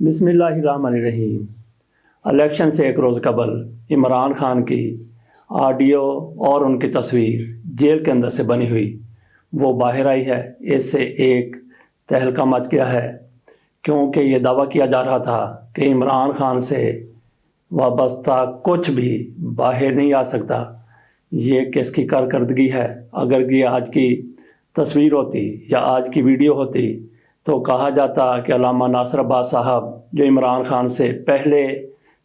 बिस्मिल्लाहिर्रहमानिर्रहीम। इलेक्शन से एक रोज़ कबल इमरान खान की ऑडियो और उनकी तस्वीर जेल के अंदर से बनी हुई वो बाहर आई है। इससे एक तहलका मच गया है, क्योंकि ये दावा किया जा रहा था कि इमरान खान से वाबस्ता कुछ भी बाहर नहीं आ सकता। ये किसकी कारकर्दगी है? अगर ये आज की तस्वीर होती या आज की वीडियो होती तो कहा जाता कि अल्लामा नासिर अब्बास साहब जो इमरान खान से पहले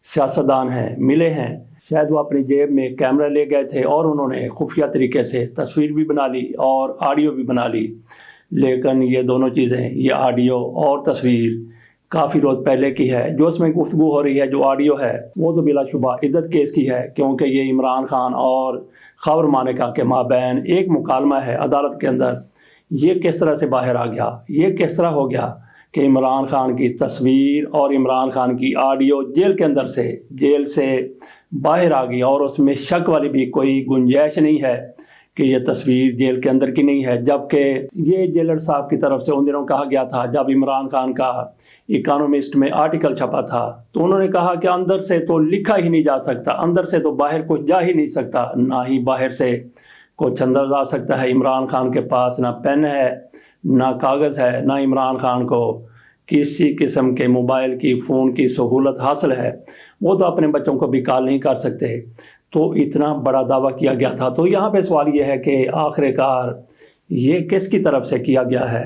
सियासतदान हैं, मिले हैं, शायद वो अपनी जेब में कैमरा ले गए थे और उन्होंने खुफिया तरीके से तस्वीर भी बना ली और ऑडियो भी बना ली। लेकिन ये दोनों चीज़ें, ये ऑडियो और तस्वीर काफ़ी रोज़ पहले की है। जो उसमें गुफ्तगू हो रही है, जो ऑडियो है, वो तो बिलाशुबा इद्दत केस की है, क्योंकि ये इमरान खान और खबर मानिका के माबैन एक मुकालमा है अदालत के अंदर। ये किस तरह से बाहर आ गया? ये किस तरह हो गया कि इमरान खान की तस्वीर और इमरान खान की ऑडियो जेल से बाहर आ गई और उसमें शक वाली भी कोई गुंजाइश नहीं है कि ये तस्वीर जेल के अंदर की नहीं है। जबकि ये जेलर साहब की तरफ से उन दिनों कहा गया था, जब इमरान खान का इकोनॉमिस्ट में आर्टिकल छपा था, तो उन्होंने कहा कि अंदर से तो लिखा ही नहीं जा सकता, अंदर से तो बाहर को जा ही नहीं सकता, ना ही बाहर से कुछ अंदर जा सकता है। इमरान खान के पास ना पेन है, ना कागज़ है, ना इमरान खान को किसी किस्म के मोबाइल की फ़ोन की सहूलत हासिल है। वो तो अपने बच्चों को भी कॉल नहीं कर सकते। तो इतना बड़ा दावा किया गया था। तो यहाँ पे सवाल ये है कि आखिरकार ये किसकी तरफ से किया गया है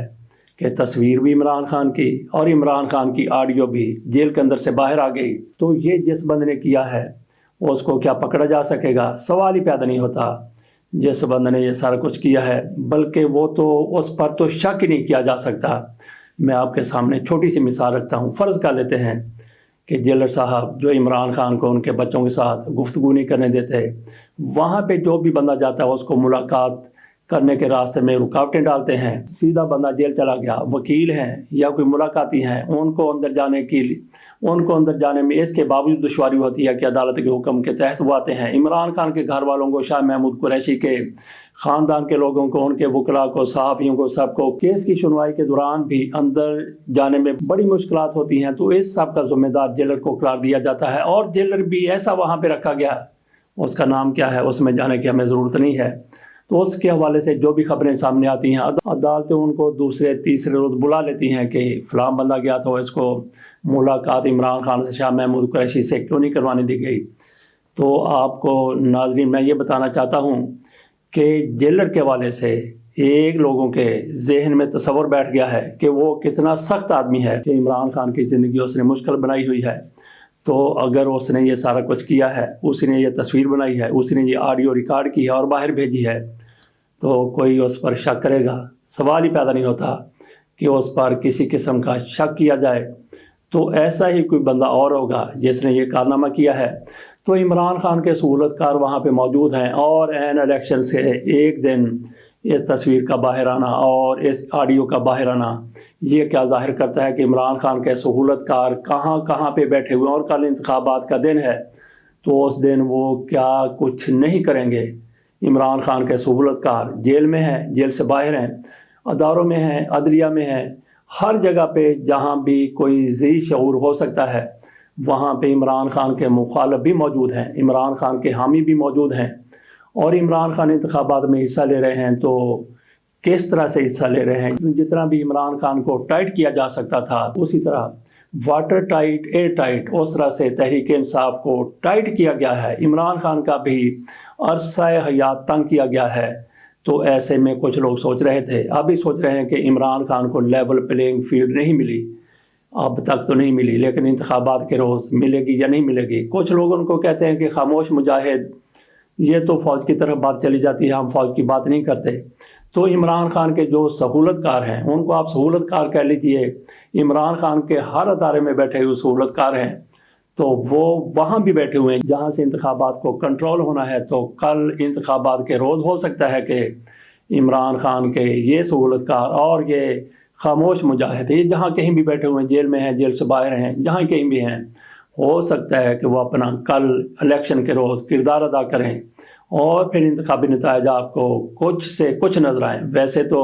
कि तस्वीर भी इमरान खान की और इमरान खान की ऑडियो भी जेल के अंदर से बाहर आ गई। तो ये जिस बंद ने किया है उसको क्या पकड़ा जा सकेगा? सवाल ही पैदा नहीं होता। जिस बंद ने ये सारा कुछ किया है, बल्कि वो तो उस पर तो शक ही नहीं किया जा सकता। मैं आपके सामने छोटी सी मिसाल रखता हूँ। फ़र्ज़ कर लेते हैं कि जेलर साहब जो इमरान खान को उनके बच्चों के साथ गुफ्तगू नहीं करने देते, वहाँ पे जो भी बंदा जाता है उसको मुलाकात करने के रास्ते में रुकावटें डालते हैं। सीधा बंदा जेल चला गया। वकील हैं या कोई मुलाकाती हैं, उनको अंदर जाने में इसके बावजूद दुश्वारी होती है कि अदालत के हुक्म के तहत वो आते हैं। इमरान खान के घर वालों को, शाह महमूद कुरैशी के ख़ानदान के लोगों को, उनके वकला को, सहाफ़ियों को, सबको केस की सुनवाई के दौरान भी अंदर जाने में बड़ी मुश्किलात होती हैं। तो इस सब का ज़िम्मेदार जेलर को करार दिया जाता है और जेलर भी ऐसा वहाँ पे रखा गया, उसका नाम क्या है उसमें जाने की हमें ज़रूरत नहीं है। तो उसके हवाले से जो भी खबरें सामने आती हैं, अदालतें उनको दूसरे तीसरे रोज़ बुला लेती हैं कि फ़लाँ बंदा गया था, इसको मुलाकात इमरान खान से, शाह महमूद कुरैशी से क्यों नहीं करवाने दी गई। तो आपको नाज़रीन मैं ये बताना चाहता हूँ कि जेलर के हवाले से एक लोगों के जहन में तस्वर बैठ गया है कि वो कितना सख्त आदमी है कि इमरान खान की ज़िंदगी उसने मुश्किल बनाई हुई है। तो अगर उसने ये सारा कुछ किया है, उसने ये तस्वीर बनाई है, उसने ये ऑडियो रिकॉर्ड की है और बाहर भेजी है, तो कोई उस पर शक करेगा? सवाल ही पैदा नहीं होता कि उस पर किसी किस्म का शक किया जाए। तो ऐसा ही कोई बंदा और होगा जिसने ये कारनामा किया है। तो इमरान खान के सहूलतकार वहाँ पे मौजूद हैं और एन इलेक्शन से एक दिन इस तस्वीर का बाहर आना और इस ऑडियो का बाहर आना, ये क्या ज़ाहिर करता है कि इमरान खान के सहूलतकार कहाँ कहाँ पे बैठे हुए हैं। और कल इंतखाबात का दिन है, तो उस दिन वो क्या कुछ नहीं करेंगे। इमरान खान के सहूलतकार जेल में हैं, जेल से बाहर हैं, अदारों में हैं, अदलिया में हैं, हर जगह पे जहाँ भी कोई ज़ी शऊर हो सकता है वहाँ पे इमरान खान के मुखालिफ भी मौजूद हैं, इमरान खान के हामी भी मौजूद हैं। और इमरान खान इंतखाबात में हिस्सा ले रहे हैं, तो किस तरह से हिस्सा ले रहे हैं? जितना भी इमरान खान को टाइट किया जा सकता था, उसी तरह वाटर टाइट, एयर टाइट, उस तरह से तहरीक इंसाफ को टाइट किया गया है। इमरान खान का भी अरसा हयात तंग किया गया है। तो ऐसे में कुछ लोग सोच रहे थे, अभी सोच रहे हैं कि इमरान खान को लेवल प्लेइंग फील्ड नहीं मिली, अब तक तो नहीं मिली, लेकिन इंतखाबात के रोज़ मिलेगी या नहीं मिलेगी। कुछ लोग उनको कहते हैं कि खामोश मुजाहिद, ये तो फ़ौज की तरफ बात चली जाती है, हम फ़ौज की बात नहीं करते। तो इमरान खान के जो सहूलतकार हैं उनको आप सहूलतकार कह लीजिए। इमरान खान के हर अदारे में बैठे हुए सहूलतकार हैं, तो वो वहाँ भी बैठे हुए हैं जहाँ से इंतखाबात को कंट्रोल होना है। तो कल इंतखाबात के रोज़ हो सकता है कि इमरान खान के ये सहूलतकार और ये खामोश मुजाहिद, ये जहाँ कहीं भी बैठे हुए हैं, जेल में हैं, जेल से बाहर हैं, जहाँ कहीं भी हैं, हो सकता है कि वो अपना कल इलेक्शन के रोज़ किरदार अदा करें और फिर इंतखाबी नताइज आपको कुछ से कुछ नज़र आएँ। वैसे तो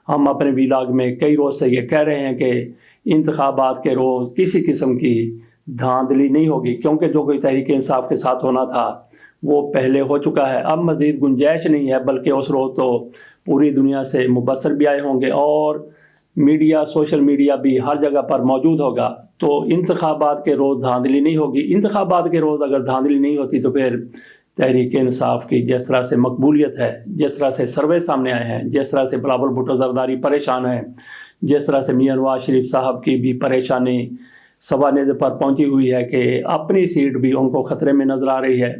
हम अपने व्लॉग में कई रोज़ से ये कह रहे हैं कि انتخابات کے روز کسی قسم کی دھاندلی نہیں ہوگی، کیونکہ جو کوئی تحریک انصاف کے ساتھ ہونا تھا وہ پہلے ہو چکا ہے، اب مزید گنجائش نہیں ہے، بلکہ اس روز تو پوری دنیا سے مبصر بھی آئے ہوں گے اور میڈیا، سوشل میڈیا بھی ہر جگہ پر موجود ہوگا۔ تو انتخابات کے روز دھاندلی نہیں ہوگی۔ انتخابات کے روز اگر دھاندلی نہیں ہوتی تو پھر تحریک انصاف کی جس طرح سے مقبولیت ہے، جس طرح سے سروے سامنے آئے ہیں، جس طرح سے بلاول بھٹو زرداری پریشان ہیں، جس طرح سے میاں نواز شریف صاحب کی بھی پریشانی سوانح پر پہنچی ہوئی ہے کہ اپنی سیٹ بھی ان کو خطرے میں نظر آ رہی ہے،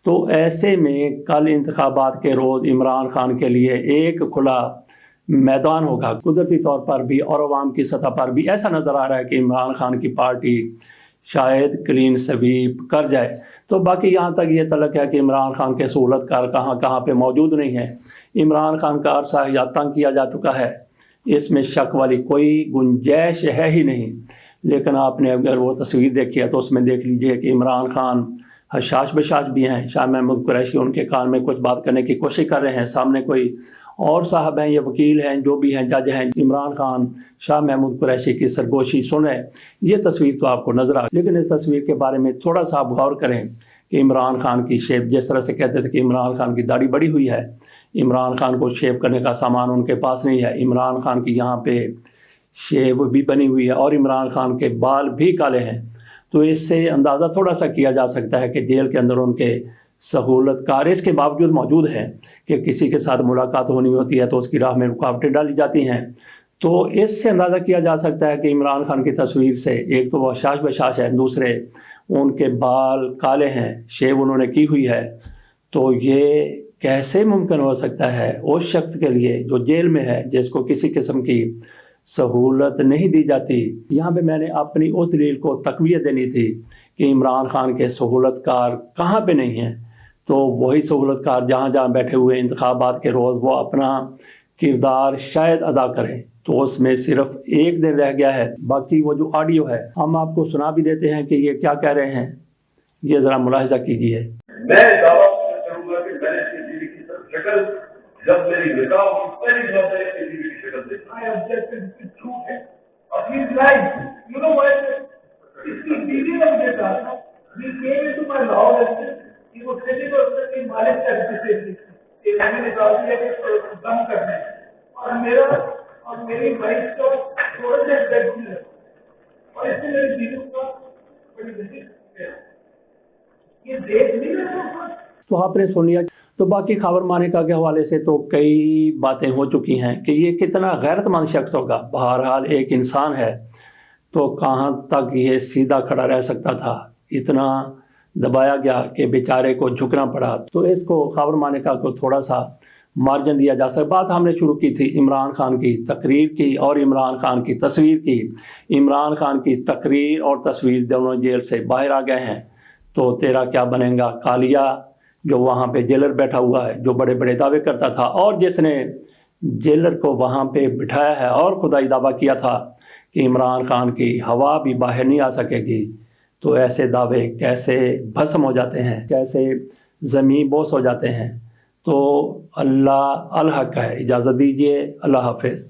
تو ایسے میں کل انتخابات کے روز عمران خان کے لیے ایک کھلا میدان ہوگا۔ قدرتی طور پر بھی اور عوام کی سطح پر بھی ایسا نظر آ رہا ہے کہ عمران خان کی پارٹی شاید کلین سویپ کر جائے۔ تو باقی یہاں تک یہ تعلق ہے کہ عمران خان کے سہولت کار کہاں کہاں پہ موجود نہیں ہیں۔ عمران خان کا عرصہ یا تنگ کیا جا چکا ہے، اس میں شک والی کوئی گنجائش ہے ہی نہیں۔ لیکن آپ نے اگر وہ تصویر دیکھی ہے تو اس میں دیکھ لیجئے کہ عمران خان حشاش بشاش بھی ہیں۔ شاہ محمود قریشی ان کے کان میں کچھ بات کرنے کی کوشش کر رہے ہیں، سامنے کوئی اور صاحب ہیں یا وکیل ہیں، جو بھی ہیں، جج ہیں، عمران خان شاہ محمود قریشی کی سرگوشی سن رہے ہیں۔ یہ تصویر تو آپ کو نظر آ، لیکن اس تصویر کے بارے میں تھوڑا سا آپ غور کریں کہ عمران خان کی شیپ، جس طرح سے کہتے تھے کہ عمران خان کی داڑھی بڑی ہوئی ہے، عمران خان کو شیپ کرنے کا سامان ان کے پاس نہیں ہے، عمران خان کی یہاں پہ شیپ بھی بنی ہوئی ہے اور عمران خان کے بال بھی کالے ہیں، تو اس سے اندازہ تھوڑا سا کیا جا سکتا ہے کہ جیل کے اندر ان کے سہولت کار اس کے باوجود موجود ہیں کہ کسی کے ساتھ ملاقات ہونی ہوتی ہے تو اس کی راہ میں رکاوٹیں ڈالی جاتی ہیں۔ تو اس سے اندازہ کیا جا سکتا ہے کہ عمران خان کی تصویر سے ایک تو وہ حشاش بشاش ہے، دوسرے ان کے بال کالے ہیں، شیو انہوں نے کی ہوئی ہے۔ تو یہ کیسے ممکن ہو سکتا ہے اس شخص کے لیے جو جیل میں ہے، جس کو کسی قسم کی سہولت نہیں دی جاتی۔ یہاں پہ میں نے اپنی اس دلیل کو تقویت دینی تھی کہ عمران خان کے سہولت کار کہاں پہ نہیں ہیں، تو وہی سہولت کار جہاں جہاں بیٹھے ہوئے انتخابات کے روز وہ اپنا کردار شاید ادا کریں۔ تو اس میں صرف ایک دن رہ گیا ہے، باقی وہ جو آڈیو ہے ہم آپ کو سنا بھی دیتے ہیں کہ یہ کیا کہہ رہے ہیں، یہ ذرا ملاحظہ کیجیے۔ میں دعویٰ کروں گا کہ میں نے اس ٹی وی کی شکل جب میری نکاح ہوئی پہلی بار میں نے ٹی وی کی شکل دیکھی۔ جھوٹ ہے، اپنی لائف یو نو وائی اس کی بیوی نے مجھے کہا یہ کیم انٹو مائی لاؤ کہ وہ سٹی کو اپنے مالک کا ایڈمیسٹریشن کہ میں نے کہا ہے کہ کم کرنا ہے اور میرا اور میری وائف کا تھوڑا سا بیڈ ہے اور اس میں میری بیوی کا بڑی بڑی یہ دیکھ نہیں رہا۔ تو آپ نے سن لیا۔ تو باقی خاور مانیکا کے حوالے سے تو کئی باتیں ہو چکی ہیں کہ یہ کتنا غیرت مند شخص ہوگا۔ بہرحال ایک انسان ہے تو کہاں تک یہ سیدھا کھڑا رہ سکتا تھا، اتنا دبایا گیا کہ بیچارے کو جھکنا پڑا۔ تو اس کو خاور مانیکا کو تھوڑا سا مارجن دیا جا سکتا۔ بات ہم نے شروع کی تھی عمران خان کی تقریر کی اور عمران خان کی تصویر کی۔ عمران خان کی تقریر اور تصویر دونوں جیل سے باہر آ گئے ہیں، تو تیرا کیا بنے گا کالیا جو وہاں پہ جیلر بیٹھا ہوا ہے، جو بڑے بڑے دعوے کرتا تھا اور جس نے جیلر کو وہاں پہ بٹھایا ہے اور خدائی دعویٰ کیا تھا کہ عمران خان کی ہوا بھی باہر نہیں آ سکے گی، تو ایسے دعوے کیسے بھسم ہو جاتے ہیں، کیسے زمین بوس ہو جاتے ہیں۔ تو اللہ الحق ہے۔ اجازت دیجیے، اللہ حافظ۔